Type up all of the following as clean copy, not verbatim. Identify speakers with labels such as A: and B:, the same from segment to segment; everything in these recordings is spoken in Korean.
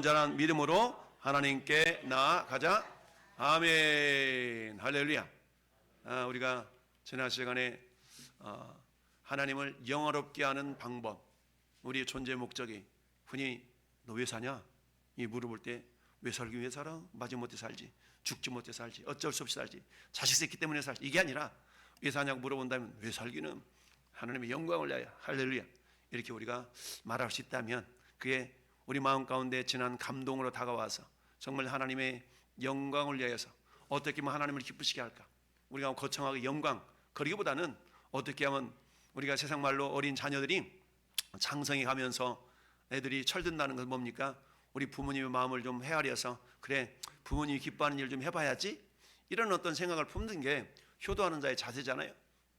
A: 온전한 믿음으로 하나님께 나아가자. 아멘. 할렐루야. 우리가 지난 시간에 하나님을 영화롭게 하는 방법, 우리의 존재 목적이, 흔히 너 왜 사냐? 이 물어볼 때 왜 살기 위해 살아? 마지못해 살지, 죽지 못해 살지, 어쩔 수 없이 살지, 자식 새끼 때문에 살지, 이게 아니라 왜 사냐고 물어본다면 왜 살기는 하나님의 영광을 위하여. 할렐루야. 이렇게 우리가 말할 수 있다면 그게 우리 마음 가운데 진한 감동으로 다가와서 정말 하나님의 영광을 위하여서 어떻게 하면 하나님을 기쁘시게 할까, 우리가 거창하게 영광 그러기보다는 어떻게 하면 우리가 세상 말로 어린 자녀들이 장성해 가면서 애들이 철든다는 건 뭡니까? 우리 부모님의 마음을 좀 헤아려서 그래 부모님이 기뻐하는 일 좀 해봐야지, 이런 어떤 생각을 품는 게 효도하는 자의 자세잖아요.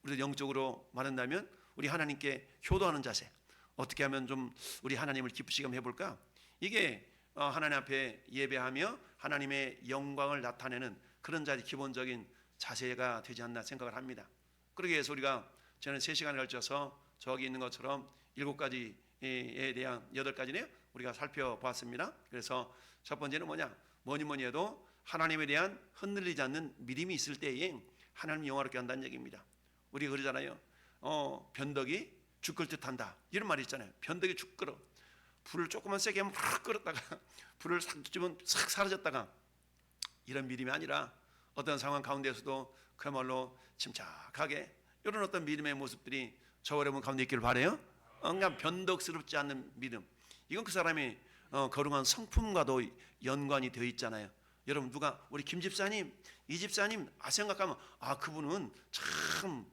A: 우리도 영적으로 말한다면 우리 하나님께 효도하는 자세, 어떻게 하면 좀 우리 하나님을 기쁘시게 한번 해볼까? 이게 하나님 앞에 예배하며 하나님의 영광을 나타내는 그런 자의 기본적인 자세가 되지 않나 생각을 합니다. 그러기 위해서 우리가 저는 3시간에 걸쳐서 저기 있는 것처럼 7가지에 대한 8가지네요. 우리가 살펴보았습니다. 그래서 첫 번째는 뭐니 해도 하나님에 대한 흔들리지 않는 믿음이 있을 때에 하나님 영화롭게 한다는 얘기입니다. 우리가 그러잖아요. 변덕이 죽을 듯한다, 이런 말이 있잖아요. 변덕이 죽 끓어. 불을 조금만 세게 하면 확 끓었다가 불을 싹 쥐면 싹 사라졌다가, 이런 믿음이 아니라 어떤 상황 가운데서도 그야말로 침착하게 이런 어떤 믿음의 모습들이 저 여러분 가운데 있기를 바라요. 그냥 변덕스럽지 않는 믿음, 이건 그 사람의 거룩한 성품과도 연관이 되어 있잖아요. 여러분 누가 우리 김 집사님, 이 집사님 생각하면 그분은 참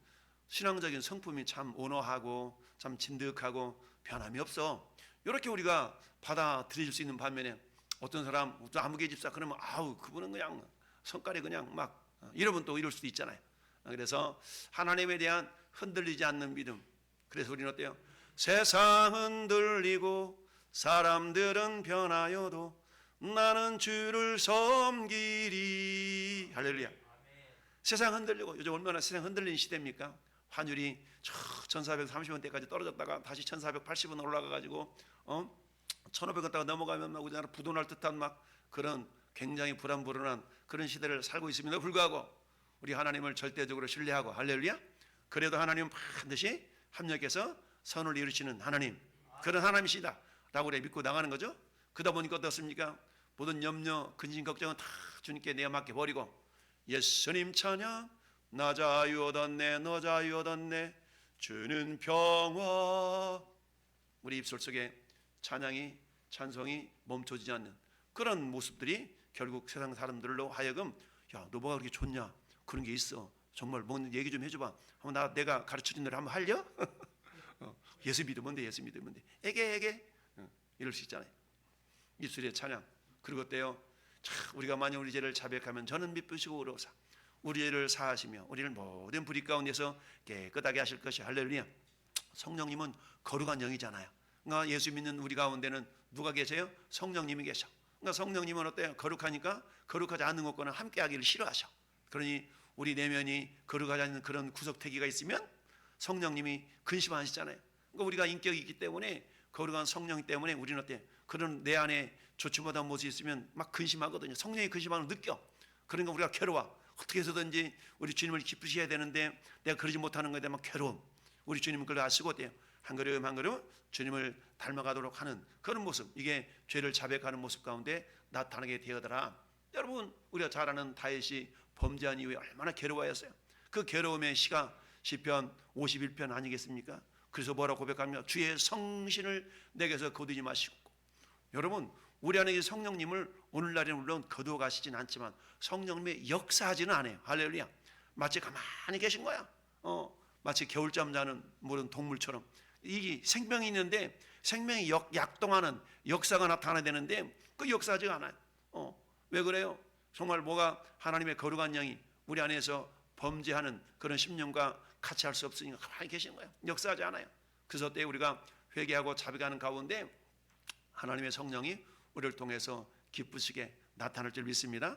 A: 신앙적인 성품이 참 온화하고 참 진득하고 변함이 없어, 이렇게 우리가 받아들일 수 있는 반면에 어떤 사람 아무개 집사 그러면 그분은 그냥 성깔이 그냥 막 이러면 또 이럴 수도 있잖아요. 그래서 하나님에 대한 흔들리지 않는 믿음. 그래서 우리는 어때요? 세상 흔들리고 사람들은 변하여도 나는 주를 섬기리. 할렐루야. 세상 흔들리고, 요즘 얼마나 세상 흔들리는 시대입니까? 환율이 1430원대까지 떨어졌다가 다시 1480원 올라가가지고 1500원대가 넘어가면 막 우리나라 부도날 듯한 막 그런 굉장히 불안불안한 그런 시대를 살고 있음에도 불구하고 우리 하나님을 절대적으로 신뢰하고, 할렐루야, 그래도 하나님은 반드시 합력해서 선을 이루시는 하나님, 그런 하나님이시다 라고 우리 믿고 나가는 거죠. 그러다 보니까 어떻습니까? 모든 염려, 근심, 걱정은 다 주님께 내어 맡겨버리고 예수님 찬양, 나 자유 얻었네, 너 자유 얻었네, 주는 평화. 우리 입술 속에 찬양이, 찬송이 멈춰지지 않는 그런 모습들이 결국 세상 사람들로 하여금 야, 너 뭐가 그렇게 좋냐, 그런 게 있어, 정말 뭐 얘기 좀 해줘봐, 한번 내가 가르쳐준 대로 한번 할려? 예수 믿으면 돼, 예수 믿으면 돼, 에게 이럴 수 있잖아요. 입술의 찬양. 그리고 어때요? 우리가 만약 우리 죄를 자백하면 저는 미쁘시고 의로우사 우리 죄를 사하시며 우리를 모든 불의 가운데서 깨끗하게 하실 것이. 할렐루야. 성령님은 거룩한 영이잖아요. 그러니까 예수 믿는 우리 가운데는 누가 계세요? 성령님이 계셔. 그러니까 성령님은 어때요? 거룩하니까 거룩하지 않는 것과는 함께하기를 싫어하셔. 그러니 우리 내면이 거룩하지 않는 그런 구석태기가 있으면 성령님이 근심하시잖아요. 그러니까 우리가 인격이 있기 때문에, 거룩한 성령 때문에 우리는 어때? 그런 내 안에 좋지 못한 모습이 있으면 막 근심하거든요. 성령이 근심하는 걸 느껴. 그러니까 우리가 괴로워. 어떻게 해서든지 우리 주님을 기쁘시게 해야 되는데 내가 그러지 못하는 것에 대한 막 괴로움. 우리 주님은 그걸 아시고 어때요? 한 걸음 한 걸음 주님을 닮아가도록 하는 그런 모습, 이게 죄를 자백하는 모습 가운데 나타나게 되어더라. 여러분 우리가 잘 아는 다윗이 범죄한 이후에 얼마나 괴로워했어요. 그 괴로움의 시가 시편 51편 아니겠습니까? 그래서 뭐라고 고백하며 주의 성신을 내게서 거두지 마시고. 여러분 우리 안에 성령님을 오늘날에는 물론 거두어 가시진 않지만 성령님의 역사하지는 않아요. 할렐루야. 마치 가만히 계신 거야. 마치 겨울잠 자는 모든 동물처럼. 이 생명이 있는데 생명이 약동하는 역사가 나타나야 되는데 그 역사하지가 않아요. 왜 그래요? 정말 뭐가 하나님의 거룩한 영이 우리 안에서 범죄하는 그런 심령과 같이 할 수 없으니까 가만히 계신 거예요. 역사하지 않아요. 그래서 때 우리가 회개하고 자백하는 가운데 하나님의 성령이 우리를 통해서 기쁘시게 나타날 줄 믿습니다.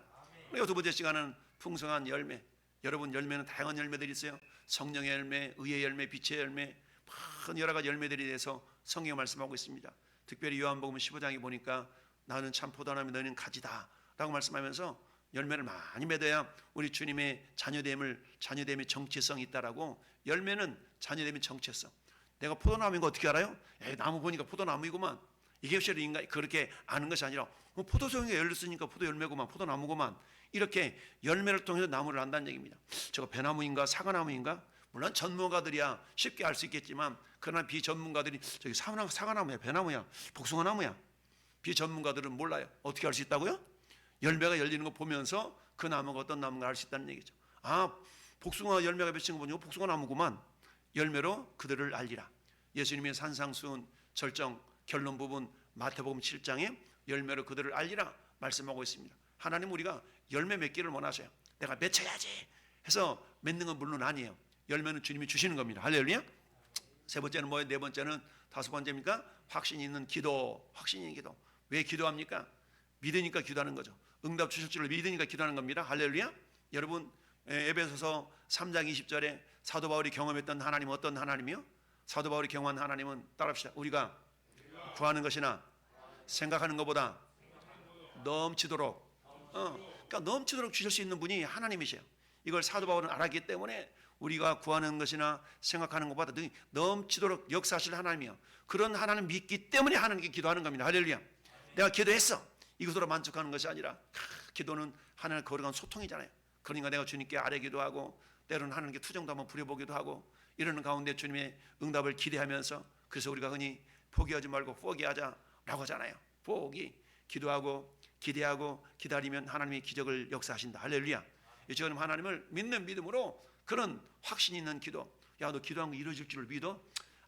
A: 그리고 두 번째 시간은 풍성한 열매. 여러분 열매는 다양한 열매들이 있어요. 성령의 열매, 의의 열매, 빛의 열매, 많은 여러 가지 열매들이 대해서 성경이 말씀하고 있습니다. 특별히 요한복음 15장에 보니까 나는 참 포도나무 너희는 가지다 라고 말씀하면서 열매를 많이 맺어야 우리 주님의 자녀됨의 정체성이 있다라고. 열매는 자녀됨의 정체성. 내가 포도나무인 거 어떻게 알아요? 나무 보니까 포도나무이구만. 이게 실은 인간 그렇게 아는 것이 아니라 포도송이가 열렸으니까 포도 열매구만, 포도나무구만. 이렇게 열매를 통해서 나무를 안다는 얘기입니다. 저거 배나무인가 사과나무인가? 물론 전문가들이야 쉽게 알 수 있겠지만, 그러나 비전문가들이 저기 사과나무야, 배나무야, 복숭아나무야, 비전문가들은 몰라요. 어떻게 알 수 있다고요? 열매가 열리는 거 보면서 그 나무가 어떤 나무인가 알 수 있다는 얘기죠. 복숭아 열매가 맺힌 거 보니까 복숭아 나무구만. 열매로 그들을 알리라. 예수님의 산상수훈 절정 결론 부분 마태복음 7장에 열매로 그들을 알리라 말씀하고 있습니다. 하나님 우리가 열매 맺기를 원하셔요. 내가 맺혀야지 해서 맺는 건 물론 아니에요. 열매는 주님이 주시는 겁니다. 할렐루야. 세 번째는 뭐예요? 네 번째는, 다섯 번째입니까? 확신 있는 기도. 확신 있는 기도. 왜 기도합니까? 믿으니까 기도하는 거죠. 응답 주실 줄을 믿으니까 기도하는 겁니다. 할렐루야. 여러분, 에베소서 3장 20절에 사도 바울이 경험했던 하나님은 어떤 하나님이요? 사도 바울이 경험한 하나님은, 따라합시다. 우리가 구하는 것이나 생각하는 것보다 넘치도록, 그러니까 넘치도록 주실 수 있는 분이 하나님이세요. 이걸 사도 바울은 알았기 때문에 우리가 구하는 것이나 생각하는 것보다 넘치도록 역사하실 하나님이요. 그런 하나님 믿기 때문에 하나님께 기도하는 겁니다. 할렐루야. 내가 기도했어, 이것으로 만족하는 것이 아니라, 기도는 하나님과 거룩한 소통이잖아요. 그러니까 내가 주님께 아뢰기도 하고, 때로는 하나님께 투정도 한번 부려보기도 하고, 이러는 가운데 주님의 응답을 기대하면서, 그래서 우리가 흔히 포기하지 말고 포기하자라고 하잖아요. 포기, 기도하고 기대하고 기다리면 하나님이 기적을 역사하신다. 할렐루야. 지금 하나님을 믿는 믿음으로 그런 확신 있는 기도. 야, 너 기도한 거 이루어질 줄을 믿어?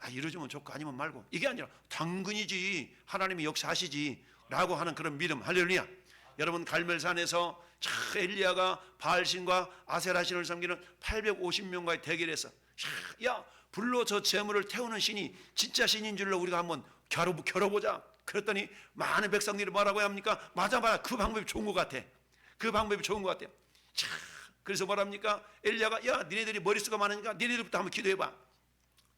A: 이루어지면 좋고 아니면 말고. 이게 아니라 당근이지, 하나님이 역사하시지 라고 하는 그런 믿음. 할렐루야. 여러분, 갈멜산에서 엘리야가 바알신과 아세라신을 섬기는 850명과의 대결에서, 야, 불로 저 재물을 태우는 신이 진짜 신인 줄로 우리가 한번 겨뤄보자. 그랬더니 많은 백성들이 뭐라고 합니까? 맞아, 그 방법이 좋은 것 같아. 그 방법이 좋은 것 같아요. 그래서 뭐랍니까? 엘리야가, 야, 니네들이 머릿수가 많으니까 니네들부터 한번 기도해봐.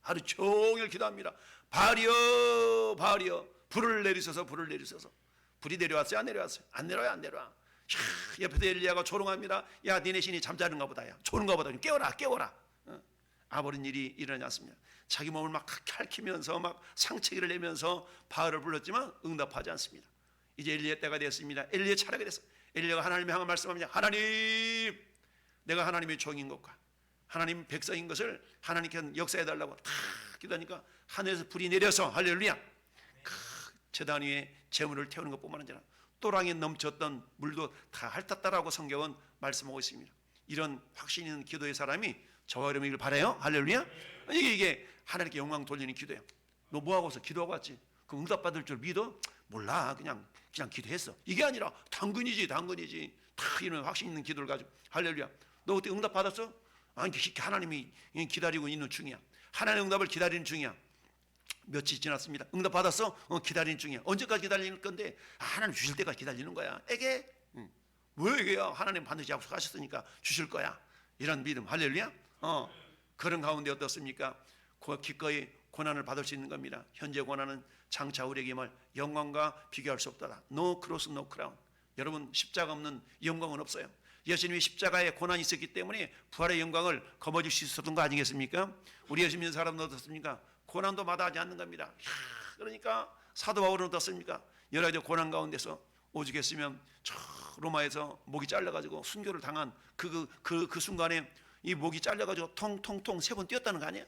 A: 하루 종일 기도합니다. 바알이여, 바알이여, 불을 내리소서, 불을 내리소서. 불이 내려왔어요? 안 내려왔어요? 안 내려와요, 안 내려와. 옆에서 엘리야가 조롱합니다. 야, 니네 신이 잠자는가 보다. 야, 조는가 보다. 깨워라. 아버린 일이 일어나지 않습니다. 자기 몸을 막 핥히면서 막 상체기를 내면서 바알을 불렀지만 응답하지 않습니다. 이제 엘리야 때가 됐습니다. 엘리야 차례가 됐어. 엘리야가 하나님을 향한 말씀합니다. 하나님, 내가 하나님의 종인 것과 하나님 백성인 것을 하나님께 역사해달라고 다 기도하니까 하늘에서 불이 내려서, 할렐루야, 제단 위에 재물을 태우는 것뿐만 아니라 또랑에 넘쳤던 물도 다 핥았다라고 성경은 말씀하고 있습니다. 이런 확신 있는 기도의 사람이 저와 여러분이길 바라요. 할렐루야. 이게 하나님께 영광 돌리는 기도예요. 너 뭐하고 있어? 기도하고 왔지. 그 응답받을 줄 믿어? 몰라, 그냥 기도했어. 이게 아니라 당근이지. 다 이런 확신 있는 기도를 가지고. 할렐루야. 너 그때 응답 받았어? 아니, 하나님이 기다리고 있는 중이야. 하나님의 응답을 기다리는 중이야. 며칠 지났습니다. 응답 받았어? 기다리는 중이야. 언제까지 기다리는 건데? 하나님 주실 때까지 기다리는 거야. 에게? 왜 에게야? 하나님 반드시 약속하셨으니까 주실 거야. 이런 믿음. 할렐루야. 그런 가운데 어떻습니까? 기꺼이 고난을 받을 수 있는 겁니다. 현재 고난은 장차 우리에게 말 영광과 비교할 수 없다. No cross, no crown. 여러분, 십자가 없는 영광은 없어요. 예수님이 십자가에 고난이 있었기 때문에 부활의 영광을 거머쥘 수 있었던 거 아니겠습니까? 우리 예수 믿는 사람은 어떻습니까? 고난도 마다하지 않는 겁니다. 그러니까 사도 바울은 어떻습니까? 여러 가지 고난 가운데서 오죽했으면 저 로마에서 목이 잘려가지고 순교를 당한 그 순간에 이 목이 잘려가지고 통통통 3번 뛰었다는 거 아니에요?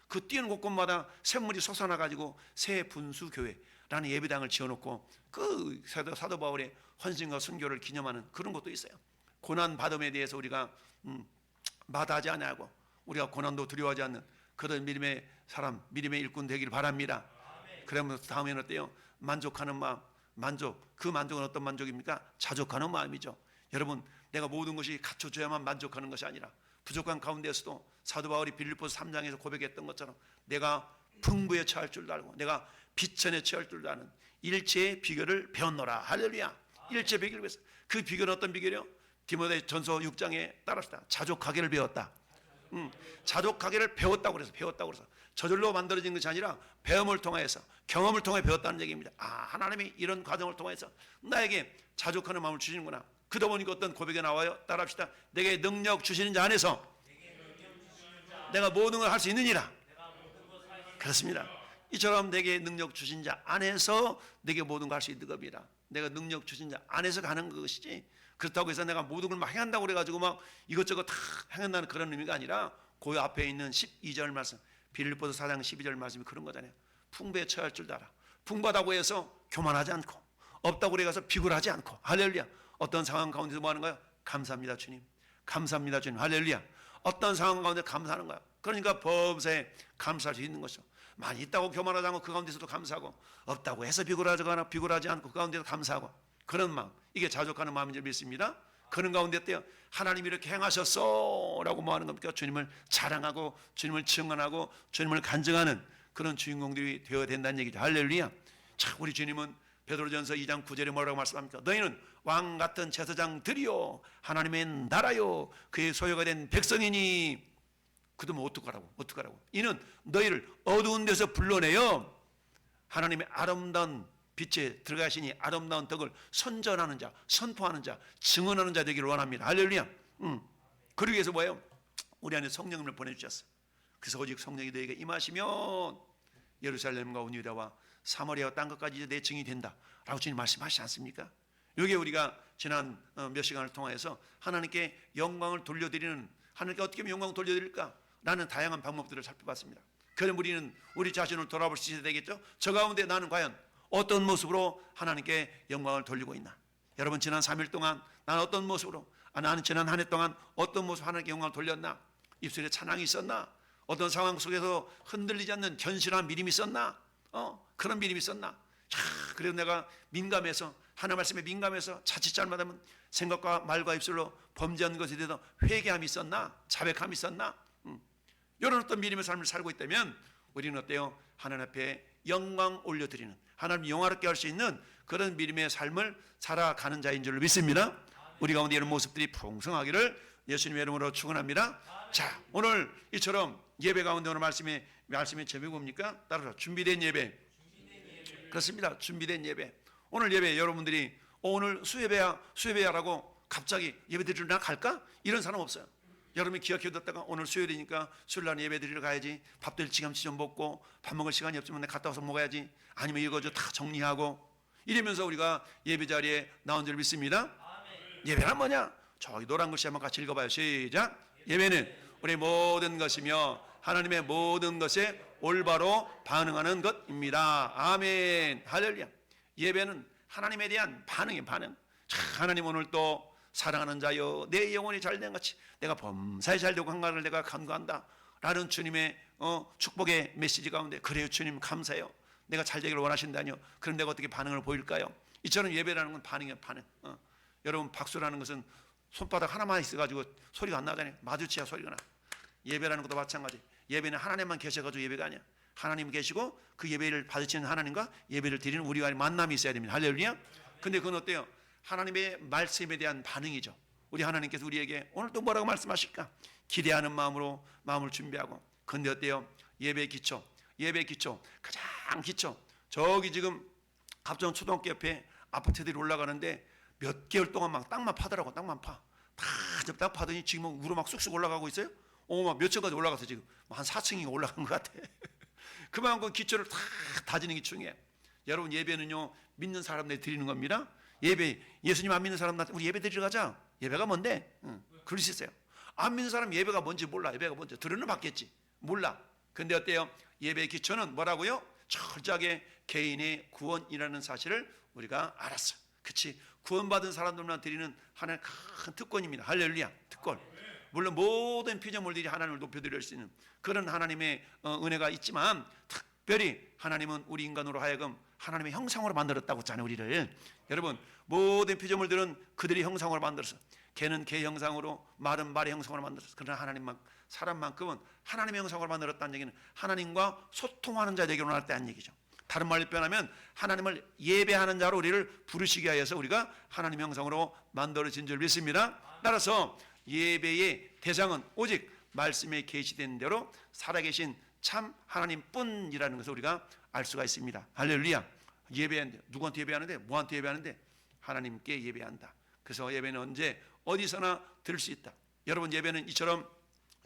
A: 그 뛰는 곳곳마다 샘물이 솟아나가지고 새 분수교회라는 예배당을 지어놓고 그 사도 바울의 헌신과 순교를 기념하는 그런 것도 있어요. 고난 받음에 대해서 우리가 마다하지 않고 우리가 고난도 두려워하지 않는 그런 믿음의 사람, 믿음의 일꾼 되기를 바랍니다. 그러면 다음에는 어때요? 만족하는 마음. 그 만족은 어떤 만족입니까? 자족하는 마음이죠. 여러분, 내가 모든 것이 갖춰져야만 만족하는 것이 아니라 부족한 가운데서도 사도 바울이 빌립보서 3장에서 고백했던 것처럼 내가 풍부에 처할 줄도 알고 내가 비천에 처할 줄도 아는 일체의 비결을 배웠노라. 할렐루야. 일체의 비결을 배웠어. 그 비결은 어떤 비결이요? 디모데전서 6장에 따라서 자족하기를 배웠다. 자족하기를 배웠다고 그래서 저절로 만들어진 것이 아니라 배움을 통해서, 경험을 통해 배웠다는 얘기입니다. 하나님이 이런 과정을 통해서 나에게 자족하는 마음을 주시는구나. 그러다 보니까 어떤 고백이 나와요. 따라합시다. 내게 능력 주시는 자 안에서 내가 모든 걸 할 수 있느니라. 그렇습니다. 이처럼 내게 능력 주신 자 안에서 내게 모든 걸 할 수 있는 겁니다. 내가 능력 주신 자 안에서 가는 것이지, 그렇다고 해서 내가 모든 걸 막 행한다고 그래가지고 막 이것저것 다 행한다는 그런 의미가 아니라, 그 앞에 있는 12절 말씀, 빌립보서 4장 12절 말씀이 그런 거잖아요. 풍부에 처할 줄 알아. 풍부하다고 해서 교만하지 않고, 없다고 그래서 비굴하지 않고, 할렐루야. 어떤 상황 가운데서 뭐 하는 거야? 감사합니다 주님, 감사합니다 주님, 할렐루야. 어떤 상황 가운데 감사하는 거야. 그러니까 범사에 감사할 수 있는 것이죠. 많이 있다고 교만하지 않고 그 가운데서도 감사하고, 없다고 해서 비굴하지 않고 그 가운데서 감사하고, 그런 마음, 이게 자족하는 마음인 줄 믿습니다. 그런 가운데 어때요? 하나님이 이렇게 행하셨어 라고 뭐 하는 겁니까? 주님을 자랑하고 주님을 증언하고 주님을 간증하는 그런 주인공들이 되어야 된다는 얘기죠. 할렐루야. 자, 우리 주님은 베드로전서 2장 9절에 뭐라고 말씀합니까? 너희는 왕 같은 제사장들이요 하나님의 나라요 그의 소유가 된 백성이니. 그러면 어떡하라고? 이는 너희를 어두운 데서 불러내어 하나님의 아름다운 빛에 들어가시니 아름다운 덕을 선전하는 자, 선포하는 자, 증언하는 자 되기를 원합니다. 할렐루야. 그러기 위해서 뭐예요? 우리 안에 성령을 보내주셨어. 그래서 오직 성령이 너희에게 임하시면 예루살렘과 온 유다와 사마리아와 땅 끝까지 이제 내 증인이 된다 라고 주님 말씀하시지 않습니까? 이게 우리가 지난 몇 시간을 통해서 하나님께 영광을 돌려드리는, 하나님께 어떻게 하면 영광을 돌려드릴까? 라는 다양한 방법들을 살펴봤습니다. 그럼 우리는 우리 자신을 돌아볼 수 있어야 되겠죠? 저 가운데 나는 과연 어떤 모습으로 하나님께 영광을 돌리고 있나? 여러분, 지난 3일 동안 나는 어떤 모습으로, 나는 지난 한 해 동안 어떤 모습으로 하나님께 영광을 돌렸나? 입술에 찬양이 있었나? 어떤 상황 속에서 흔들리지 않는 견실한 믿음이 있었나? 그런 믿음이 있었나? 그래서 내가 민감해서, 하나님 말씀에 민감해서 자칫 잘못하면 생각과 말과 입술로 범죄한 것에 대해서 회개함이 있었나? 자백함이 있었나? 이런 어떤 믿음의 삶을 살고 있다면 우리는 어때요? 하나님 앞에 영광 올려드리는, 하나님 영화롭게 할 수 있는 그런 믿음의 삶을 살아가는 자인 줄 믿습니다. 우리 가운데 이런 모습들이 풍성하기를 예수님의 이름으로 축원합니다. 자, 오늘 이처럼 예배 가운데 오늘 말씀의 제목이 뭡니까? 따라서 준비된 예배. 그렇습니다. 준비된 예배. 오늘 예배 여러분들이 오늘 수예배야라고 갑자기 예배 드리러 나갈까? 이런 사람 없어요. 여러분이 기억해뒀다가 오늘 수요일이니까 수요일날 예배 드리러 가야지, 밥도 일찌감치 좀 먹고, 밥 먹을 시간이 없으면 내가 갔다 와서 먹어야지, 아니면 이거 다 정리하고 이러면서 우리가 예배 자리에 나온 줄 믿습니다. 예배란 뭐냐? 저기 노란 글씨 한번 같이 읽어봐요. 시작. 예배는 우리 모든 것이며 하나님의 모든 것에 올바로 반응하는 것입니다. 아멘. 할렐루야. 예배는 하나님에 대한 반응이에요. 반응. 하나님 오늘 또 사랑하는 자여 내 영혼이 잘된 같이 내가 범사에 잘되고 한가를 내가 간구한다 라는 주님의 축복의 메시지 가운데, 그래요 주님 감사해요, 내가 잘되기를 원하신다뇨. 그럼 내가 어떻게 반응을 보일까요? 이처럼 예배라는 건 반응이에요. 반응. 여러분, 박수라는 것은 손바닥 하나만 있어가지고 소리가 안 나잖아요. 마주치야 소리가 나. 예배라는 것도 마찬가지. 예배는 하나님만 계셔가지고 예배가 아니야. 하나님 계시고 그 예배를 받으시는 하나님과 예배를 드리는 우리가 만남이 있어야 됩니다. 할렐루야. 근데 그건 어때요? 하나님의 말씀에 대한 반응이죠. 우리 하나님께서 우리에게 오늘 또 뭐라고 말씀하실까? 기대하는 마음으로 마음을 준비하고. 근데 어때요? 예배 기초 가장 기초, 저기 지금 갑정 초등학교 옆에 아파트들이 올라가는데 몇 개월 동안 막 땅만 파더라고. 땅만 다 딱 파더니 지금 위로 막 쑥쑥 올라가고 있어요. 막 몇 층까지 올라가서 지금 한 4층이 올라간 것 같아. 그만큼 기초를 다 다지는 게 중요해요. 여러분, 예배는요 믿는 사람들이 드리는 겁니다. 예배, 예수님 안 믿는 사람한테 우리 예배 드리러 가자. 예배가 뭔데? 그럴 수 있어요. 안 믿는 사람 예배가 뭔지 몰라. 예배가 뭔지 들으는 받겠지 몰라. 근데 어때요? 예배의 기초는 뭐라고요? 철저하게 개인의 구원이라는 사실을 우리가 알았어. 그치? 구원받은 사람들만 드리는 하나의 큰 특권입니다. 할렐루야. 특권. 물론 모든 피조물들이 하나님을 높여드릴 수 있는 그런 하나님의 은혜가 있지만, 특별히 하나님은 우리 인간으로 하여금 하나님의 형상으로 만들었다고 했잖아요. 우리를. 여러분, 모든 피조물들은 그들의 형상으로 만들었어. 개는 개 형상으로, 말은 말의 형상으로 만들었어. 그러나 하나님만, 사람만큼은 하나님의 형상으로 만들었다는 얘기는 하나님과 소통하는 자 되기로 원했다는 얘기죠. 다른 말로 표현하면 하나님을 예배하는 자로 우리를 부르시기 위해서 우리가 하나님의 형상으로 만들어진 줄 믿습니다. 따라서 예배의 대상은 오직 말씀에 계시된 대로 살아계신 참 하나님뿐이라는 것을 우리가 알 수가 있습니다. 할렐루야. 예배하는데 누구한테 예배하는데 뭐한테 예배하는데 하나님께 예배한다. 그래서 예배는 언제 어디서나 들을 수 있다. 여러분 예배는 이처럼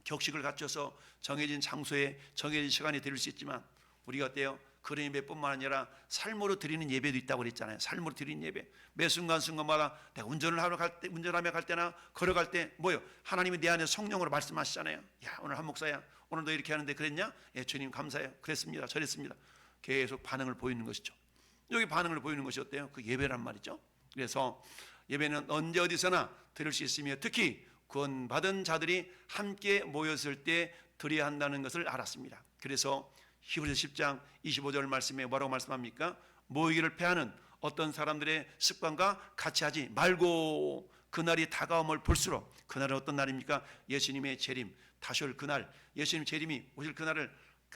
A: 격식을 갖춰서 정해진 장소에 정해진 시간에 드릴 수 있지만 우리가 어때요? 그런 예배뿐만 아니라 삶으로 드리는 예배도 있다고 그랬잖아요. 삶으로 드리는 예배. 매 순간순간마다 내가 운전하며 갈 때나 걸어갈 때 뭐요? 하나님이 내 안에 성령으로 말씀하시잖아요. 야, 오늘 한 목사야. 오늘 너 이렇게 하는데 그랬냐? 예, 주님 감사해요. 그랬습니다. 저랬습니다. 계속 반응을 보이는 것이죠. 여기 반응을 보이는 것이 어때요? 그 예배란 말이죠. 그래서 예배는 언제 어디서나 드릴 수 있으며 특히 구원받은 자들이 함께 모였을 때 드려야 한다는 것을 알았습니다. 그래서 히브리서 10장 25절 말씀에 뭐라고 말씀합니까? 모이기를 패하는 어떤 사람들의 습관과 같이 하지 말고 그날이 다가옴을 볼수록 그날은 어떤 날입니까? 예수님의 재림 다시 올 그날 예수님 재림이 오실 그날을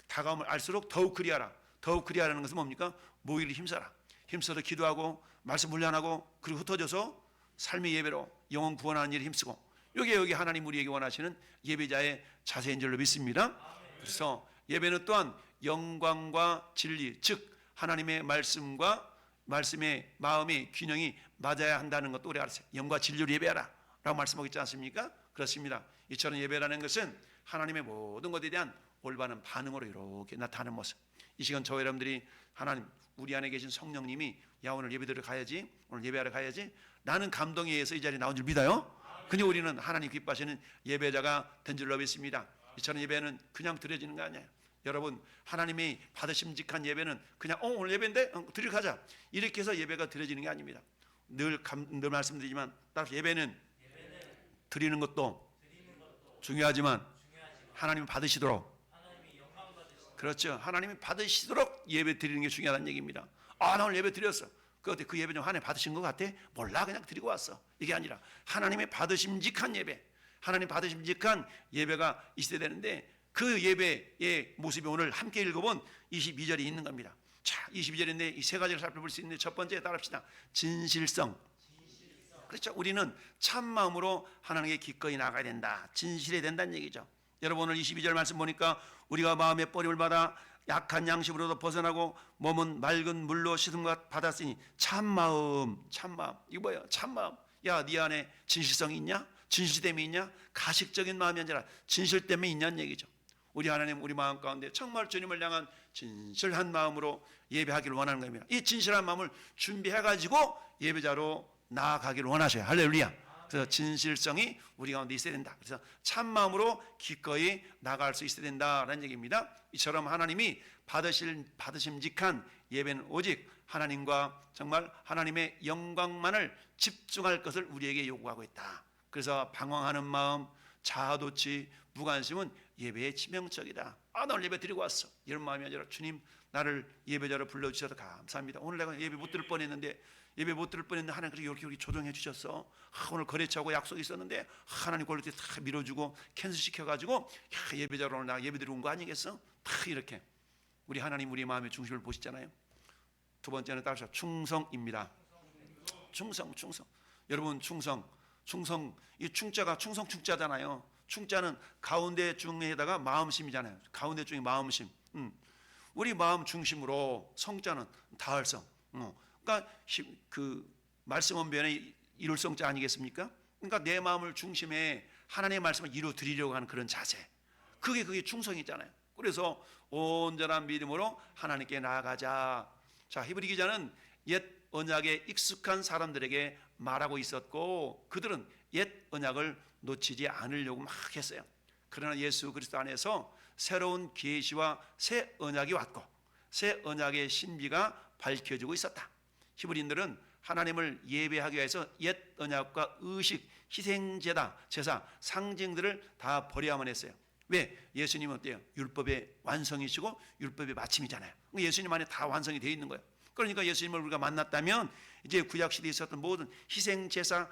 A: 다가옴을 알수록 더욱 그리하라. 더욱 그리하라는 것은 뭡니까? 모이기를 힘써라. 힘써서 기도하고 말씀 훈련하고 그리고 흩어져서 삶의 예배로 영혼 구원하는 일에 힘쓰고 여기 하나님 우리에게 원하시는 예배자의 자세인 줄로 믿습니다. 그래서 예배는 또한 영광과 진리 즉 하나님의 말씀과 말씀의 마음의 균형이 맞아야 한다는 것도 우리가 알았어요. 영과 진리로 예배하라 라고 말씀하고 있지 않습니까? 그렇습니다. 이처럼 예배라는 것은 하나님의 모든 것에 대한 올바른 반응으로 이렇게 나타나는 모습. 이 시간 저와 여러분들이 하나님 우리 안에 계신 성령님이 야 오늘 예배드려 가야지 오늘 예배하러 가야지 나는 감동에 의해서 이 자리에 나온 줄 믿어요. 그냥 우리는 하나님 기뻐하시는 예배자가 된 줄로 믿습니다. 이처럼 예배는 그냥 드려지는 거 아니에요. 여러분 하나님이 받으심직한 예배는 그냥 오늘 예배인데 드리러 가자 이렇게 해서 예배가 드려지는 게 아닙니다. 늘 말씀드리지만 따라서 예배는 드리는 것도 중요하지만 하나님이 받으시도록 그렇죠. 하나님이 받으시도록 예배 드리는 게 중요하다는 얘기입니다. 아, 나 오늘 예배 드렸어. 그 예배 좀 하나님 받으신 것 같아? 몰라 그냥 드리고 왔어. 이게 아니라 하나님의 받으심직한 예배 하나님 받으심직한 예배가 있어야 되는데 그 예배의 모습이 오늘 함께 읽어본 22절이 있는 겁니다. 자, 22절인데 이 세 가지를 살펴볼 수 있는데 첫 번째 따라합시다. 진실성. 그렇죠. 우리는 참 마음으로 하나님께 기꺼이 나가야 된다. 진실해야 된다는 얘기죠. 여러분 오늘 22절 말씀 보니까 우리가 마음의 뻐림을 받아 약한 양심으로도 벗어나고 몸은 맑은 물로 씻음과 받았으니 참마음 이거 뭐예요? 참마음. 야, 네 안에 진실성이 있냐? 진실됨이 있냐? 가식적인 마음이 아니라 진실됨이 있냐는 얘기죠. 우리 하나님 우리 마음 가운데 정말 주님을 향한 진실한 마음으로 예배하기를 원하는 겁니다. 이 진실한 마음을 준비해가지고 예배자로 나아가기를 원하셔요. 할렐루야. 그래서 진실성이 우리 가운데 있어야 된다. 그래서 참 마음으로 기꺼이 나갈 수 있어야 된다라는 얘기입니다. 이처럼 하나님이 받으심직한 예배는 오직 하나님과 정말 하나님의 영광만을 집중할 것을 우리에게 요구하고 있다. 그래서 방황하는 마음, 자아도취, 무관심은 예배의 치명적이다. 아, 나 오늘 예배 드리고 왔어. 이런 마음이 아니라 주님 나를 예배자로 불러주셔서 감사합니다. 오늘 내가 예배 못 들을 뻔했는데 하나님 이렇게 조정해 주셨어. 오늘 거래처하고 약속이 있었는데 하나님 그걸 이렇게 다 밀어주고 캔슬시켜가지고 예배자로 오늘 나 예배 드리고 온 거 아니겠어? 다 이렇게 우리 하나님 우리 마음의 중심을 보시잖아요. 두 번째는 따라서 충성입니다. 충성. 여러분 충성 이 충자가 충성자잖아요. 충자는 가운데 중에다가 마음심이잖아요. 가운데 중에 마음심. 우리 마음 중심으로 성자는 다할성. 그러니까 그 말씀 언변의 이룰성자 아니겠습니까? 그러니까 내 마음을 중심에 하나님의 말씀을 이루 드리려고 하는 그런 자세. 그게 충성이잖아요. 그래서 온전한 믿음으로 하나님께 나아가자. 자, 히브리 기자는 옛 언약에 익숙한 사람들에게 말하고 있었고 그들은 옛 언약을 놓치지 않으려고 막 했어요. 그러나 예수 그리스도 안에서 새로운 계시와 새 언약이 왔고 새 언약의 신비가 밝혀지고 있었다. 히브리인들은 하나님을 예배하기 위해서 옛 언약과 의식, 희생제다, 제사, 상징들을 다 버려야만 했어요. 왜? 예수님은 어때요? 율법의 완성이시고 율법의 마침이잖아요. 예수님 안에 다 완성이 되어 있는 거예요. 그러니까 예수님을 우리가 만났다면 이제 구약시대에 있었던 모든 희생제사,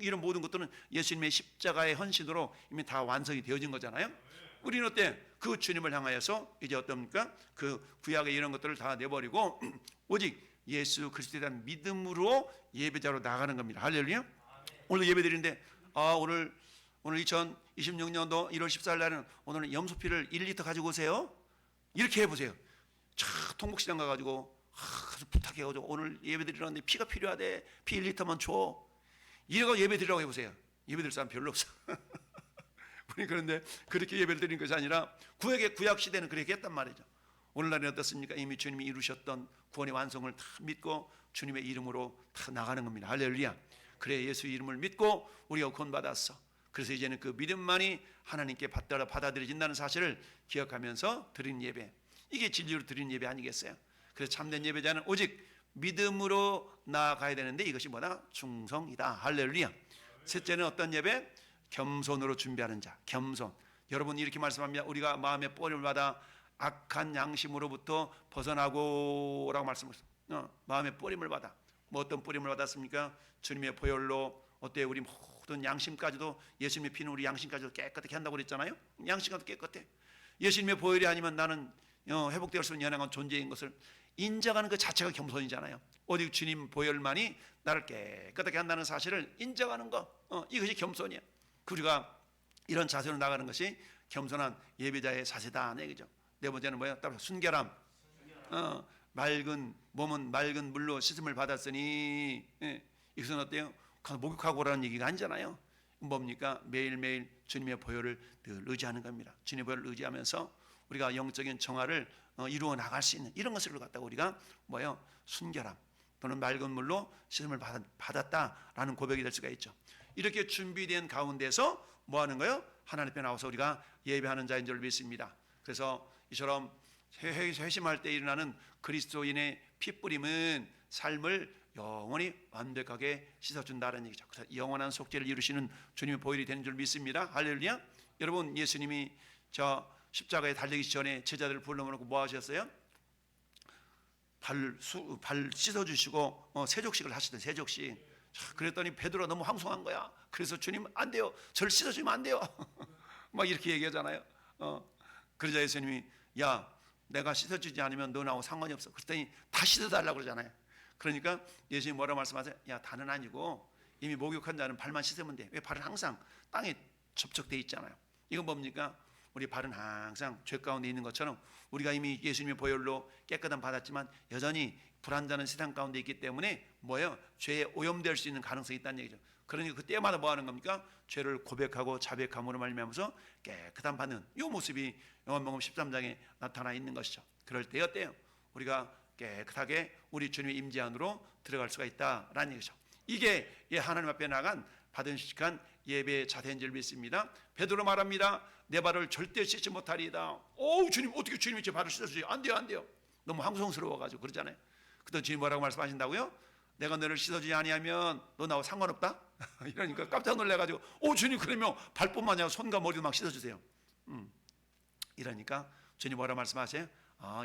A: 이런 모든 것들은 예수님의 십자가의 헌신으로 이미 다 완성이 되어진 거잖아요. 우리는 어때? 그 주님을 향하여서 이제 어떻습니까? 그 구약의 이런 것들을 다 내버리고 오직 예수 그리스도에 대한 믿음으로 예배자로 나가는 겁니다. 할렐루야. 오늘 예배 드리는데 오늘 2026년도 1월 14일 날은 오늘은 염소피를 1리터 가지고 오세요. 이렇게 해보세요. 통곡시장 가가지고 가서 부탁해가지고 오늘 예배 드리라는데 피가 필요하대. 피 1리터만 줘. 이래가 예배 드리라고 해보세요. 예배 드릴 사람 별로 없어. 우리 그런데 그렇게 예배를 드리는 것이 아니라 구약 시대는 그렇게 했단 말이죠. 오늘날은 어떻습니까? 이미 주님이 이루셨던 구원의 완성을 다 믿고 주님의 이름으로 다 나가는 겁니다. 할렐루야. 그래 예수 이름을 믿고 우리가 구원받았어. 그래서 이제는 그 믿음만이 하나님께 받아들여진다는 사실을 기억하면서 드리는 예배, 이게 진리로 드리는 예배 아니겠어요? 그래서 참된 예배자는 오직 믿음으로 나아가야 되는데 이것이 뭐다? 충성이다. 할렐루야. 셋째는 어떤 예배? 겸손으로 준비하는 자. 겸손. 여러분 이렇게 말씀합니다. 우리가 마음의 뿌림을 받아 악한 양심으로부터 벗어나고 라고 말씀하셨어요. 마음의 뿌림을 받아. 뭐 어떤 뿌림을 받았습니까? 주님의 보혈로 어때 우리 모든 양심까지도 예수님의 피는 우리 양심까지도 깨끗하게 한다고 그랬잖아요. 양심까지도 깨끗해. 예수님의 보혈이 아니면 나는 회복될 수 있는 연약한 존재인 것을 인정하는 그 자체가 겸손이잖아요. 오직 주님 보혈만이 나를 깨끗하게 한다는 사실을 인정하는 것, 이것이 겸손이야. 우리가 이런 자세로 나가는 것이 겸손한 예배자의 자세다. 얘기죠. 네 번째는 뭐예요? 따로 순결함. 맑은 몸은 맑은 물로 씻음을 받았으니, 이것은 어때요? 가서 목욕하고 오라는 얘기가 아니잖아요. 뭡니까? 매일매일 주님의 보혈을 늘 의지하는 겁니다. 주님의 보혈을 의지하면서 우리가 영적인 정화를 이루어 나갈 수 있는 이런 것을 갖다가 우리가 뭐예요? 순결함 또는 맑은 물로 씻음을 받았다라는 고백이 될 수가 있죠. 이렇게 준비된 가운데서 뭐 하는 거예요? 하나님 앞에 나와서 우리가 예배하는 자인 줄 믿습니다. 그래서 이처럼 회심할 때 일어나는 그리스도인의 피뿌림은 삶을 영원히 완벽하게 씻어준다는 얘기죠. 그래서 영원한 속죄를 이루시는 주님의 보혈이 되는 줄 믿습니다. 할렐루야. 여러분 예수님이 저 십자가에 달리기 전에 제자들을 불러놓고 뭐 하셨어요? 발 씻어주시고 세족식을 하시던 세족식. 그랬더니 베드로가 너무 황송한 거야. 그래서 주님 안 돼요. 저를 씻어주면 안 돼요. 막 이렇게 얘기하잖아요. 그러자 예수님이 야 내가 씻어주지 않으면 너 나하고 상관이 없어. 그랬더니 다 씻어달라고 그러잖아요. 그러니까 예수님이 뭐라고 말씀하세요? 야 다는 아니고 이미 목욕한 자는 발만 씻으면 돼. 왜 발은 항상 땅에 접촉돼 있잖아요. 이건 뭡니까? 우리 발은 항상 죄 가운데 있는 것처럼 우리가 이미 예수님의 보혈로 깨끗함 받았지만 여전히 불안자는 세상 가운데 있기 때문에 뭐예요? 죄에 오염될 수 있는 가능성이 있다는 얘기죠. 그러니까 그때마다 뭐 하는 겁니까? 죄를 고백하고 자백함으로 말미암아서 깨끗함 받는 이 모습이 요한복음 13장에 나타나 있는 것이죠. 그럴 때 어때요? 우리가 깨끗하게 우리 주님의 임재 안으로 들어갈 수가 있다라는 얘기죠. 이게 하나님 앞에 나간 받은 시간 예배의 자세인 줄 믿습니다. 베드로 말합니다. 내 발을 절대 씻지 못하리이다. 오 주님 어떻게 주님이 제 발을 씻어주세요? 안 돼요 안 돼요. 너무 황송스러워가지고 그러잖아요. 그때 주님 뭐라고 말씀하신다고요? 내가 너를 씻어주지 아니하면 너 나하고 상관없다? 이러니까 깜짝 놀래가지고 오 주님 그러면 발뿐만 아니라 손과 머리도 막 씻어주세요. 이러니까 주님 뭐라 말씀하세요?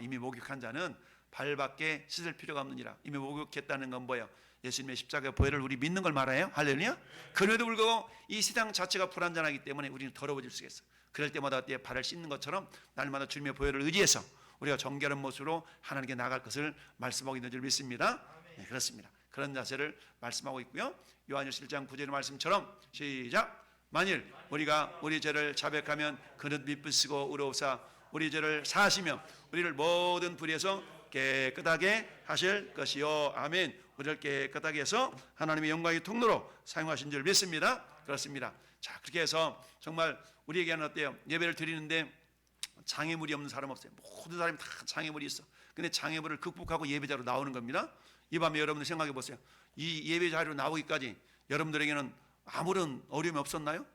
A: 이미 목욕한 자는 발밖에 씻을 필요가 없느니라. 이미 목욕했다는 건 뭐예요? 예수님의 십자가의 보혈을 우리 믿는 걸 말해요. 할렐루야. 그럼에도 불구하고 이 세상 자체가 불완전하기 때문에 우리는 더러워질 수가 있어. 그럴 때마다 발을 씻는 것처럼 날마다 주님의 보혈을 의지해서 우리가 정결한 모습으로 하나님께 나갈 것을 말씀하고 있는 줄 믿습니다. 네, 그렇습니다. 그런 자세를 말씀하고 있고요. 요한일서 1장 9절의 말씀처럼 시작. 만일 우리가 우리 죄를 자백하면 그는 미쁘시고 의로우사 우리 죄를 사하시며 우리를 모든 불의에서 깨끗하게 하실 것이요. 아멘. 우리를 깨끗하게 해서 하나님의 영광의 통로로 사용하신 줄 믿습니다. 그렇습니다. 자 그렇게 해서 정말 우리에게는 어때요? 예배를 드리는데 장애물이 없는 사람 없어요. 모든 사람이 다 장애물이 있어. 근데 장애물을 극복하고 예배자로 나오는 겁니다. 이 밤에 여러분들 생각해 보세요. 이 예배자로 나오기까지 여러분들에게는 아무런 어려움이 없었나요?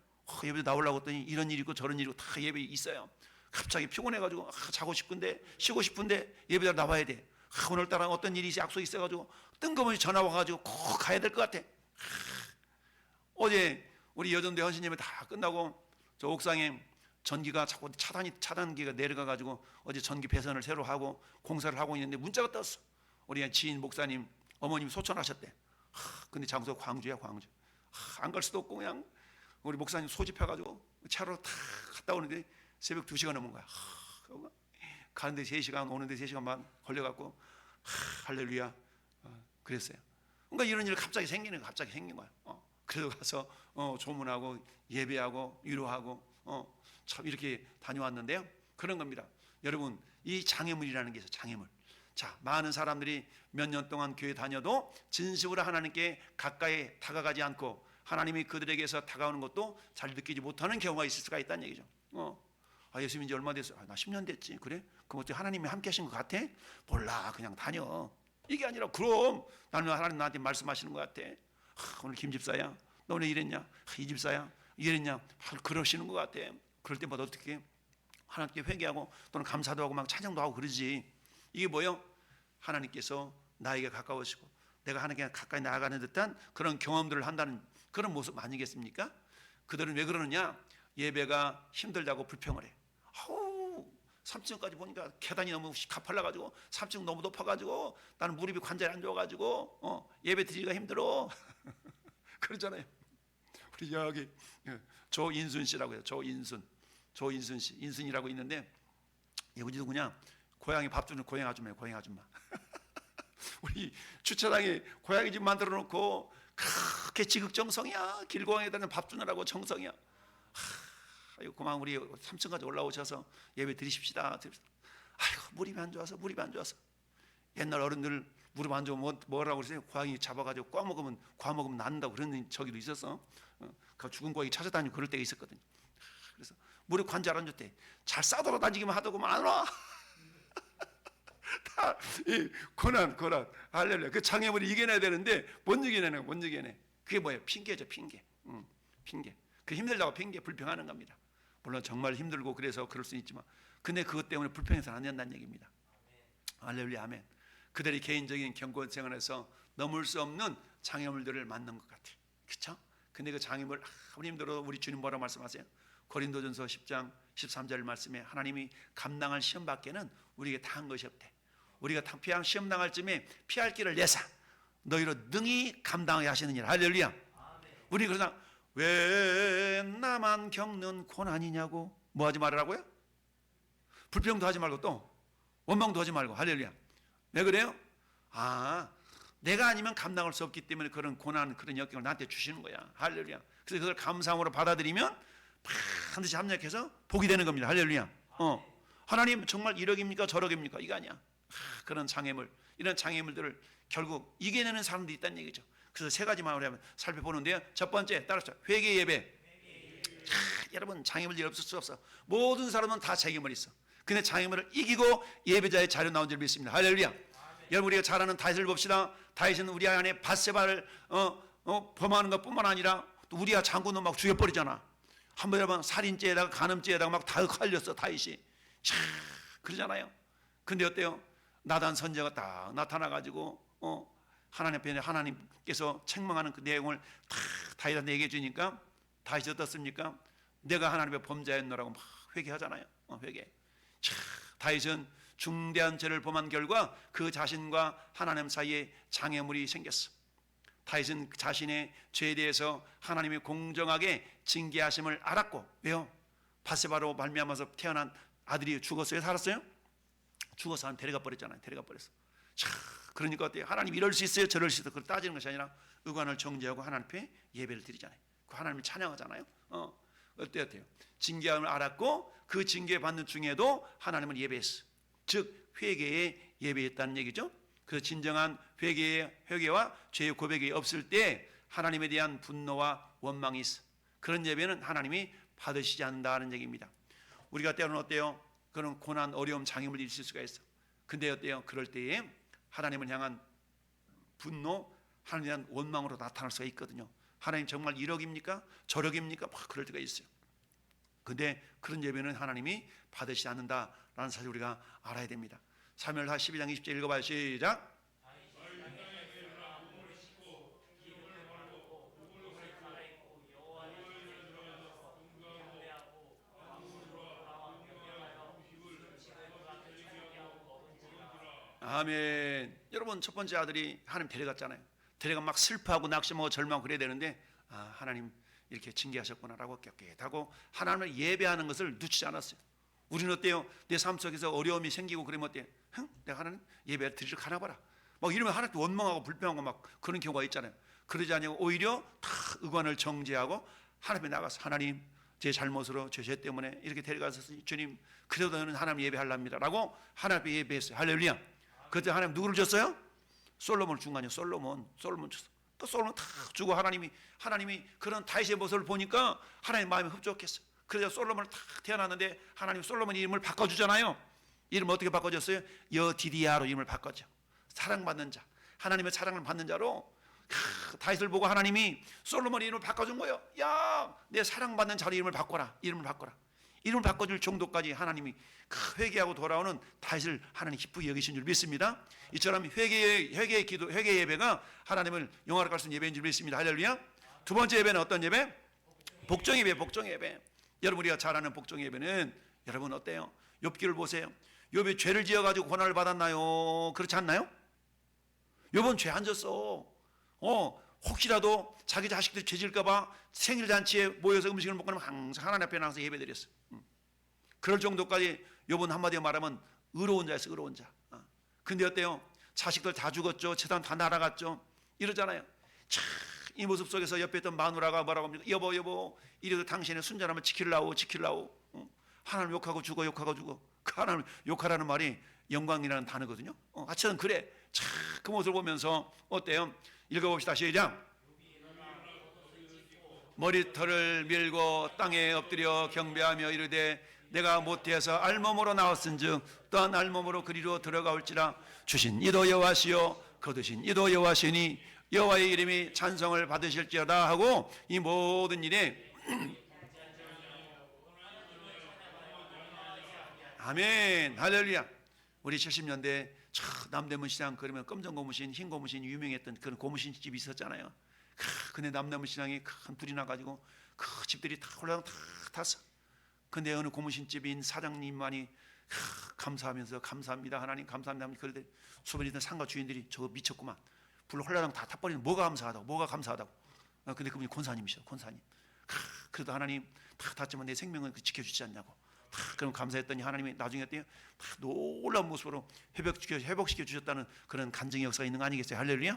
A: 예배 나오려고 했더니 이런 일이 있고 저런 일이 있고 다 예배 있어요. 갑자기 피곤해가지고 자고 싶은데 쉬고 싶은데 예배자로 나와야 돼. 오늘따라 어떤 일이 약속이 있어가지고 뜬금없이 전화 와가지고 꼭 가야 될 것 같아. 어제 우리 여전대 헌신예배 다 끝나고 저 옥상에 전기가 자꾸 차단기가 내려가가지고 어제 전기 배선을 새로 하고 공사를 하고 있는데 문자가 떴어. 우리 지인 목사님 어머님 소천하셨대. 근데 장소가 광주야 광주. 안 갈 수도 없고 그냥 우리 목사님 소집해가지고 차로 다 갔다 오는데 새벽 2시간 넘은 거야. 가는데 3시간 오는데 3시간 반 걸려갖고 할렐루야 그랬어요. 그러니까 이런 일이 갑자기 생기는 거야. 그래서 가서 조문하고 예배하고 위로하고 참 이렇게 다녀왔는데요. 그런 겁니다. 여러분, 이 장애물이라는 게 있어요. 장애물. 자, 많은 사람들이 몇 년 동안 교회 다녀도 진심으로 하나님께 가까이 다가가지 않고 하나님이 그들에게서 다가오는 것도 잘 느끼지 못하는 경우가 있을 수가 있다는 얘기죠. 예수 믿은 지 얼마 됐어? 나 10년 됐지. 그래? 그럼 어떻게 하나님이 함께 하신 것 같아? 몰라, 그냥 다녀. 이게 아니라, 그럼 나는 하나님 나한테 말씀하시는 것 같아. 오늘 김 집사야, 너 오늘 이랬냐? 이 집사야, 이랬냐? 그러시는 것 같아. 그럴 때마다 어떻게 하나님께 회개하고 또는 감사도 하고 막 찬양도 하고 그러지. 이게 뭐요? 하나님께서 나에게 가까우시고 내가 하나님께 가까이 나아가는 듯한 그런 경험들을 한다는 그런 모습 아니겠습니까? 그들은 왜 그러느냐? 예배가 힘들다고 불평을 해. 3층까지 보니까 계단이 너무 가팔라가지고 3층 너무 높아가지고 나는 무릎이 관절이 안 좋아가지고 예배 드리기가 힘들어. 그러잖아요. 우리 여기 조인순 씨라고 해요. 조인순 씨, 인순이라고 있는데 이분이 누구냐? 고양이 밥 주는 고양이 아줌마예요. 고양이 아줌마. 우리 주차장에 고양이 집 만들어 놓고 그렇게 지극정성이야. 길고양이들은 밥 주느라고 정성이야. 아이고, 그만 우리 3층까지 올라오셔서 예배 드리십시다. 아이고, 무릎이 안 좋아서. 옛날 어른들 무릎 안 좋으면 뭐라고 그러세요? 고양이 잡아가지고 과 먹으면 낫는다고 그런 적도 있었어. 그 죽은 고양이 찾아다니고 그럴 때가 있었거든요. 그래서 무릎 관절 안 좋대. 잘 싸돌아다니기만 하더구만 안 와. 다 이 고난 할렐루야. 그 장애물이 이겨내야 되는데 못 이겨내. 그게 뭐예요? 핑계죠. 핑계. 그 힘들다고 핑계 불평하는 겁니다. 물론 정말 힘들고 그래서 그럴 수 있지만, 근데 그것 때문에 불평해서는 안 된다는 얘기입니다. 할렐루야, 아멘. 그들이 개인적인 경건 생활에서 넘을 수 없는 장애물들을 만난 것 같아요. 그렇죠? 근데 그 장애물 아무리 힘들어도 우리 주님 뭐라고 말씀하세요? 고린도전서 10장 13절 말씀에 하나님이 감당할 시험 밖에는 우리에게 다 한 것이 없대. 우리가 피할 시험 당할 쯤에 피할 길을 내사 너희로 능히 감당하게 하시느니라. 할렐루야. 우리 그러나 왜 나만 겪는 고난이냐고 뭐 하지 말으라고요? 불평도 하지 말고 또 원망도 하지 말고. 할렐루야. 왜 그래요? 내가 아니면 감당할 수 없기 때문에 그런 고난, 그런 역경을 나한테 주시는 거야. 할렐루야. 그래서 그걸 감사함으로 받아들이면 반드시 합력해서 복이 되는 겁니다. 할렐루야. 하나님 정말 이러기입니까 저러기입니까? 이거 아니야. 그런 장애물, 이런 장애물들을 결국 이겨내는 사람도 있다는 얘기죠. 그래서 세 가지만 우리 살펴보는데요. 첫 번째, 따라서 회개 예배. 여러분, 장애물이 없을 수 없어. 모든 사람은 다 장애물이 있어. 근데 장애물을 이기고 예배자의 자리에 나온 줄 믿습니다. 할렐루야. 여러분, 우리가 잘 아는 다윗을 봅시다. 다윗은 우리아 안에 밧세바를 범하는 것뿐만 아니라 또 우리아 장군도 막 죽여버리잖아. 한번 여러분 살인죄에다가 간음죄에다가 막 다 헷갈렸어 다윗이. 그러잖아요. 근데 어때요? 나단 선지자가 딱 나타나가지고 하나님 앞에 하나님께서 책망하는 그 내용을 다 다윗한테 얘기해 주니까 다윗이 어떻습니까? 내가 하나님의 범죄였노라고 막 회개하잖아요. 회개. 다윗은 중대한 죄를 범한 결과 그 자신과 하나님 사이에 장애물이 생겼어. 다윗은 자신의 죄에 대해서 하나님이 공정하게 징계하심을 알았고, 왜요? 밧세바로 말미암아서 태어난 아들이 죽었어요? 살았어요? 죽어서 데려가 버렸잖아요. 데려가 버렸어. 그러니까 어때요? 하나님 이럴 수 있어요? 저럴 수 있어요? 그걸 따지는 것이 아니라 의관을 정죄하고 하나님 앞에 예배를 드리잖아요. 그 하나님을 찬양하잖아요. 어때요? 징계함을 알았고 그 징계 받는 중에도 하나님을 예배했어. 즉 회개의 예배였다는 얘기죠. 그 진정한 회개와 죄의 고백이 없을 때 하나님에 대한 분노와 원망이 있어. 그런 예배는 하나님이 받으시지 않는다는 얘기입니다. 우리가 때로는 어때요? 그런 고난, 어려움, 장애물이 있을 수가 있어. 근데 어때요? 그럴 때에 하나님을 향한 분노, 하나님에 대한 원망으로 나타날 수가 있거든요. 하나님 정말 이러기입니까? 저러기입니까? 막 그럴 때가 있어요. 근데 그런 예배는 하나님이 받으시지 않는다라는 사실 우리가 알아야 됩니다. 사무엘하 12장 20절 읽어봐요. 시작. 아멘. 여러분, 첫 번째 아들이 하나님 데려갔잖아요. 데려가 막 슬퍼하고 낙심하고 절망하고 그래야 되는데 하나님 이렇게 징계하셨구나라고 깨끗하고 하나님을 예배하는 것을 놓치지 않았어요. 우리는 어때요? 내 삶 속에서 어려움이 생기고 그러면 어때요? 내가 하나님 예배 드리러 가나 봐라. 막 이러면 하나님께 원망하고 불평하고 막 그런 경우가 있잖아요. 그러지 않고 오히려 다 의관을 정죄하고 하나님에 나가서 하나님 제 잘못으로 제 죄 때문에 이렇게 데려가서 주님 그래도 저는 하나님 예배하랍니다 라고 하나님 앞에 예배했어요. 할렐루야. 그때 하나님 누구를 줬어요? 솔로몬을 준 거 아니에요. 솔로몬 줬어. 또 솔로몬 다 주고 하나님이 그런 다윗의 모습을 보니까 하나님 마음이 흡족했어요. 그래서 솔로몬을 딱 태어났는데 하나님 솔로몬 이름을 바꿔주잖아요. 이름 어떻게 바꿔줬어요? 여디디아로 이름을 바꿔줘. 사랑받는 자, 하나님의 사랑을 받는 자로. 다윗을 보고 하나님이 솔로몬 이름을 바꿔준 거예요. 야, 내 사랑받는 자로 이름을 바꿔라. 이름을 바꿔줄 정도까지 하나님이 회개하고 돌아오는 다윗을 하나님 기쁘게 여기신 줄 믿습니다. 이처럼 회개의 기도, 회개의 예배가 하나님을 영화롭게 할 수 있는 예배인 줄 믿습니다. 할렐루야. 두 번째 예배는 어떤 예배? 복종 예배. 여러분 우리가 잘 아는 복종 예배는 여러분 어때요? 욥기를 보세요. 욥이 죄를 지어가지고 고난을 받았나요? 그렇지 않나요? 욥은 죄 안 졌어. 혹시라도 자기 자식들이 죄질까봐 생일잔치에 모여서 음식을 먹고 나면 항상 하나님 앞에 나가서 예배드렸어. 그럴 정도까지 욥은 한마디로 말하면 의로운 자였어. 의로운 자. 근데 어때요? 자식들 다 죽었죠. 재산 다 날아갔죠. 이러잖아요. 참, 이 모습 속에서 옆에 있던 마누라가 뭐라고 합니까? 여보 이래도 당신의 순전함을 지키려고 하나님 욕하고 죽어. 그 하나님 욕하라는 말이 영광이라는 단어거든요. 하여튼 그래. 참, 그 모습을 보면서 어때요? 읽어봅시다. 시작. 머리털을 밀고 땅에 엎드려 경배하며 이르되 내가 모태에서 알몸으로 나왔은즉 또한 알몸으로 그리로 들어가올지라. 주신 이도 여호와시요 거두신 이도 여호와시니 여호와의 이름이 찬송을 받으실지어다 하고 이 모든 일에 아멘 할렐루야. 우리 70년대 남대문 시장 그러면 검정 고무신, 흰 고무신 유명했던 그런 고무신 집이 있었잖아요. 근데 남대문 시장이 큰 불이 나가지고 그 집들이 다 홀라당 다 탔어. 근데 어느 고무신집인 사장님만이 감사하면서 감사합니다 하나님 감사합니다. 그런데 주변에 있던 상가 주인들이 저거 미쳤구만. 불 홀라당 다 타버리는 뭐가 감사하다고. 근데 그분이 권사님이셔. 권사님. 그래도 하나님 다 탔지만 내 생명은 지켜주지 않냐고. 그럼 감사했더니 하나님이 나중에 다 놀라운 모습으로 회복시켜 주셨다는 그런 간증의 역사가 있는 거 아니겠어요? 할렐루야.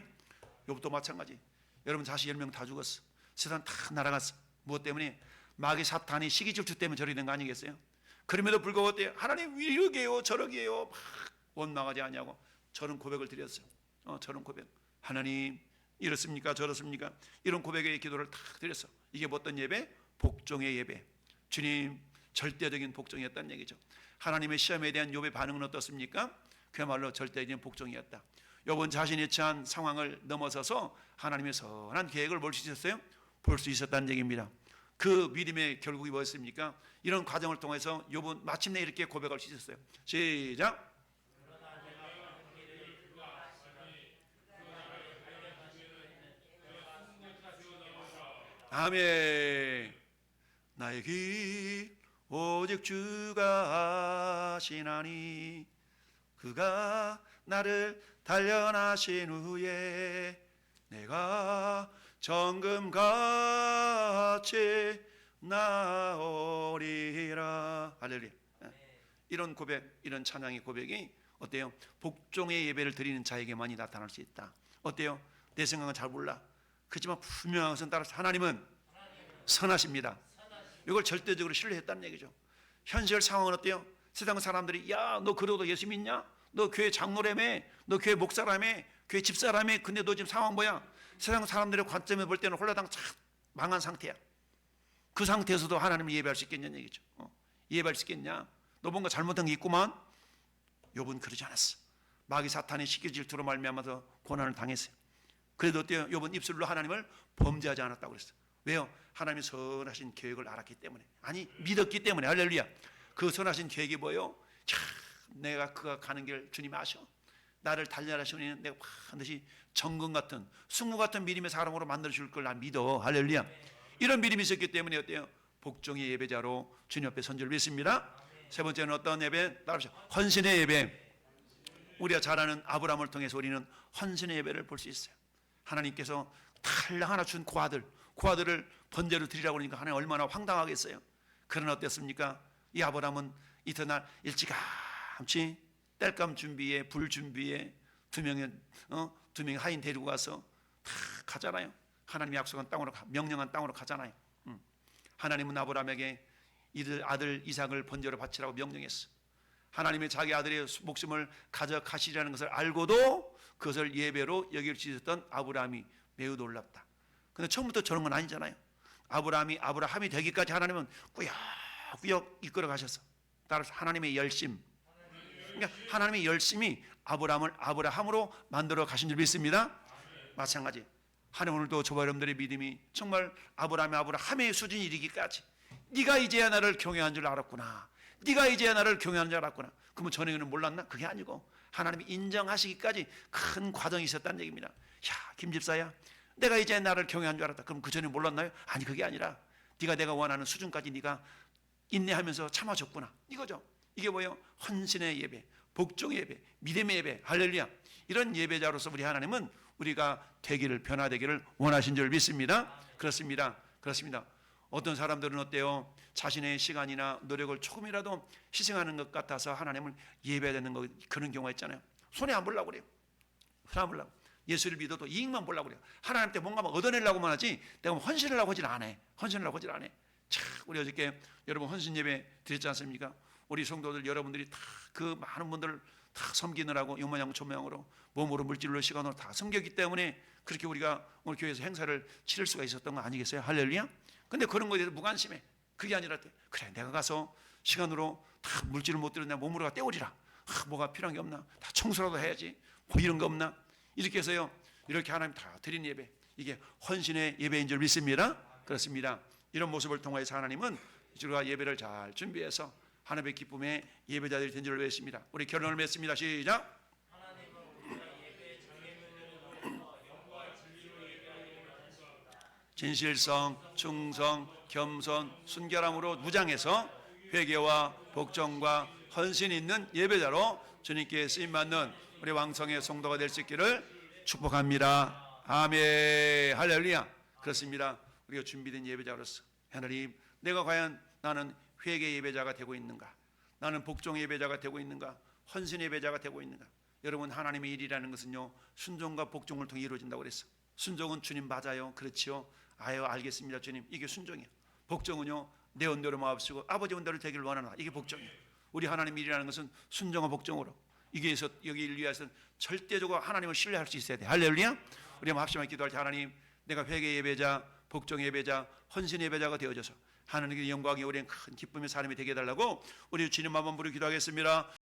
A: 욥도 마찬가지. 여러분 자식 10명 다 죽었어. 세상 다 날아갔어. 무엇 때문에? 마귀 사탄이 시기 질투 때문에 저리 된 거 아니겠어요? 그럼에도 불구하고 어때요? 하나님 이러게요 저러게요 막 원망하지 않냐고 저런 고백을 드렸어요. 저런 고백. 하나님 이렇습니까 저렇습니까? 이런 고백의 기도를 다 드렸어. 이게 뭐 어떤 예배? 복종의 예배. 주님 절대적인 복종이었다는 얘기죠. 하나님의 시험에 대한 욥의 반응은 어떻습니까? 그야말로 절대적인 복종이었다. 욥은 자신이 처한 상황을 넘어서서 하나님의 선한 계획을 볼 수 있었어요? 볼 수 있었다는 얘기입니다. 그 믿음의 결국이 뭐였습니까? 이런 과정을 통해서 욥은 마침내 이렇게 고백할 수 있었어요. 시작. 아멘. 나의 길 오직 주가 아시나니 그가 나를 단련하신 후에 내가 정금같이 나오리라. 할렐루야. 이런 고백, 이런 찬양의 고백이 어때요? 복종의 예배를 드리는 자에게만이 나타날 수 있다. 어때요? 내 생각은 잘 몰라. 그렇지만 분명한 것은 따라서 하나님은 선하십니다. 이걸 절대적으로 신뢰했다는 얘기죠. 현실 상황은 어때요? 세상 사람들이 야, 너 그래도 예수 믿냐? 너 교회 장로라며? 너 교회 목사라며? 교회 집사라며? 근데 너 지금 상황 뭐야? 세상 사람들의 관점에 볼 때는 홀라당 망한 상태야. 그 상태에서도 하나님을 예배할 수 있겠냐는 얘기죠. 예배할 수 있겠냐? 너 뭔가 잘못한 게 있구만. 욥은 그러지 않았어. 마귀 사탄의 시기 질투로 말미암아서 고난을 당했어요. 그래도 어때요? 욥은 입술로 하나님을 범죄하지 않았다고 그랬어요. 왜요? 하나님의 선하신 계획을 알았기 때문에. 아니 믿었기 때문에. 할렐루야. 그 선하신 계획이 뭐예요? 내가 그가 가는 길 주님 아셔. 나를 단련하시니 내가 반드시 정금 같은 승무 같은 믿음의 사람으로 만들어줄 걸 난 믿어. 할렐루야. 이런 믿음이 있었기 때문에 어때요? 복종의 예배자로 주님 앞에 선지를 믿습니다. 세 번째는 어떤 예배? 따라하시죠. 헌신의 예배. 우리가 잘 아는 아브라함을 통해서 우리는 헌신의 예배를 볼 수 있어요. 하나님께서 달랑 하나 준 그 아들을 번제로 드리라고 그러니까 하나님 얼마나 황당하겠어요. 그러나 어땠습니까? 이 아브라함은 이튿날 일찌감치 땔감 준비에 불 준비에 두 명의 하인 데리고 가서 다 가잖아요. 하나님이 약속한 땅으로 명령한 땅으로 가잖아요. 하나님은 아브라함에게 이들 아들 이삭을 번제로 바치라고 명령했어. 하나님의 자기 아들의 목숨을 가져가시려는 것을 알고도 그것을 예배로 여길 수 있었던 아브라함이 매우 놀랍다. 근데 처음부터 저런 건 아니잖아요. 아브라함이 되기까지 하나님은 꾸역꾸역 이끌어 가셨어. 따라서 하나님의 열심, 그러니까 하나님의 열심이 아브라함을 아브라함으로 만들어 가신 줄 믿습니다. 마찬가지. 하나님 오늘도 저와 여러분들의 믿음이 정말 아브라함의 수준이 이르기까지 네가 이제야 나를 경외한 줄 알았구나. 네가 이제야 나를 경외하는 줄 알았구나. 그러면 전에는 몰랐나? 그게 아니고 하나님이 인정하시기까지 큰 과정이 있었다는 얘기입니다. 야, 김 집사야, 내가 이제 나를 경외한 줄 알았다. 그럼 그 전에 몰랐나요? 아니, 그게 아니라 네가 내가 원하는 수준까지 네가 인내하면서 참아줬구나, 이거죠. 이게 뭐예요? 헌신의 예배, 복종의 예배, 믿음의 예배, 할렐루야. 이런 예배자로서 우리 하나님은 우리가 변화되기를 원하신 줄 믿습니다. 그렇습니다. 어떤 사람들은 어때요? 자신의 시간이나 노력을 조금이라도 희생하는 것 같아서 하나님을 예배하는 거, 그런 경우가 있잖아요. 손해 안 보려고 그래요. 손해 안 보려고. 예수를 믿어도 이익만 보려고 그래요. 하나님한테 뭔가 얻어내려고만 하지 내가 헌신을 하고 하질 않아. 참, 우리 어저께 여러분 헌신 예배 드렸지 않습니까? 우리 성도들 여러분들이 다 그 많은 분들을 다 섬기느라고 육모양 초모양으로 몸으로 물질로 시간으로 다 섬겼기 때문에 그렇게 우리가 오늘 교회에서 행사를 치를 수가 있었던 거 아니겠어요? 할렐루야. 근데 그런 거에 대해서 무관심해. 그게 아니라 그래, 내가 가서 시간으로 다 물질을 못 들여 내 몸으로 가 때우리라. 뭐가 필요한 게 없나? 다 청소라도 해야지. 뭐 이런 거 없나? 이렇게 해서요, 이렇게 하나님 다 드린 예배, 이게 헌신의 예배인 줄 믿습니다. 그렇습니다. 이런 모습을 통해서 하나님은 우리가 예배를 잘 준비해서 하나님의 기쁨의 예배자들이 된 줄 믿습니다. 우리 결론을 맺습니다. 시작. 진실성, 충성, 겸손, 순결함으로 무장해서 회개와 복종과 헌신이 있는 예배자로 주님께 쓰임받는 우리 왕성의 성도가 될 수 있기를 축복합니다. 아멘. 할렐루야. 그렇습니다. 우리가 준비된 예배자로서 하나님, 내가 과연 나는 회개 예배자가 되고 있는가? 나는 복종 예배자가 되고 있는가? 헌신 예배자가 되고 있는가? 여러분, 하나님의 일이라는 것은요, 순종과 복종을 통해 이루어진다고 그랬어. 순종은 주님 맞아요, 그렇지요? 아유, 알겠습니다 주님, 이게 순종이야. 복종은요, 내 ön대로 마옵시고 아버지 ön대로 되기를 원하나, 이게 복종이야. 우리 하나님의 일이라는 것은 순종과 복종으로, 이게서 여기 일 위해서는 절대적으로 하나님을 신뢰할 수 있어야 돼. 할렐루야. 우리 합심하게 기도할 때 하나님, 내가 회개 예배자, 복종 예배자, 헌신 예배자가 되어져서 하나님의 영광이 우리의 큰 기쁨의 사람이 되게 해달라고 우리 주님 한번 부르 기도하겠습니다.